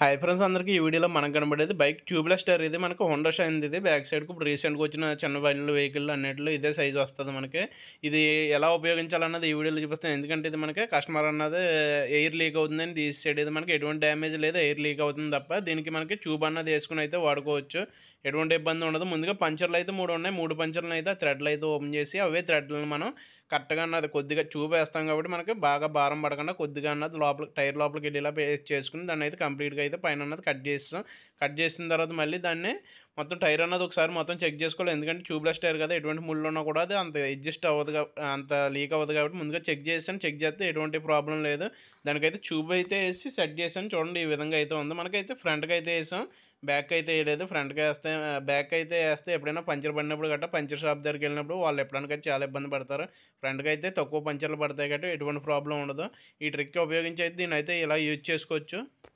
Hi friends అందరికీ ఈ వీడియోలో మనకు కనబడేది బైక్ ట్యూబ్లెస్ టైర్. ఇది మనకు హోండా షైన్. ఇది బ్యాక్ సైడ్కి ఇప్పుడు రీసెంట్గా వచ్చిన చిన్న బండ్లు వెహికల్ అన్నిటిలో ఇదే సైజ్ వస్తుంది మనకి. ఇది ఎలా ఉపయోగించాలన్నది ఈ వీడియోలో చూపిస్తాను. ఎందుకంటే ఇది మనకి కస్టమర్ అన్నది ఎయిర్ లీక్ అవుతుందని తీసేసాడు. ఇది మనకి ఎటువంటి డ్యామేజ్ లేదు, ఎయిర్ లీక్ అవుతుంది తప్ప. దీనికి మనకి ట్యూబ్ అన్నది వేసుకుని అయితే వాడుకోవచ్చు, ఎటువంటి ఇబ్బంది ఉండదు. ముందుగా పంచర్లు అయితే 3 ఉన్నాయి. 3 పంచర్లను అయితే ఆ థ్రెడ్లు అయితే ఓపెన్ చేసి అవే థ్రెడ్లను మనం కరెక్ట్గా అన్నది కొద్దిగా ట్యూబ్ వేస్తాం కాబట్టి మనకి బాగా భారం పడకుండా కొద్దిగా అన్నది లోపల టైర్ లోపలికి వెళ్ళేలా చేసుకుని దాన్ని అయితే కంప్లీట్గా అయితే పైన అన్నది కట్ చేస్తాం. కట్ చేసిన తర్వాత మళ్ళీ దాన్ని మొత్తం టైర్ అన్నది ఒకసారి మొత్తం చెక్ చేసుకోవాలి. ఎందుకంటే ట్యూబ్లెస్ టైర్ కదా, ఎటువంటి ముళ్ళు ఉన్నా కూడా అది అంత అడ్జస్ట్ అవ్వదు, అంత లీక్ అవ్వదు. కాబట్టి ముందుగా చెక్ చేసాను. చెక్ చేస్తే ఎటువంటి ప్రాబ్లం లేదు. దానికైతే ట్యూబ్ అయితే వేసి సెట్ చేసాను. చూడండి ఈ విధంగా అయితే ఉంది. మనకైతే ఫ్రంట్కి అయితే వేసాం, బ్యాక్ అయితే వేయలేదు. ఫ్రంట్కి వేస్తే బ్యాక్ అయితే వేస్తే ఎప్పుడైనా పంచర్ పడినప్పుడు గట్టా పంచర్ షాప్ దగ్గరికి వెళ్ళినప్పుడు వాళ్ళు ఎప్పటికైతే చాలా ఇబ్బంది పడతారు. ఫ్రంట్కి అయితే తక్కువ పంచర్లు పడతాయి కాబట్టి ఎటువంటి ప్రాబ్లం ఉండదు. ఈ ట్రిక్ ఉపయోగించి అయితే దీన్ని అయితే ఇలా యూజ్ చేసుకోవచ్చు.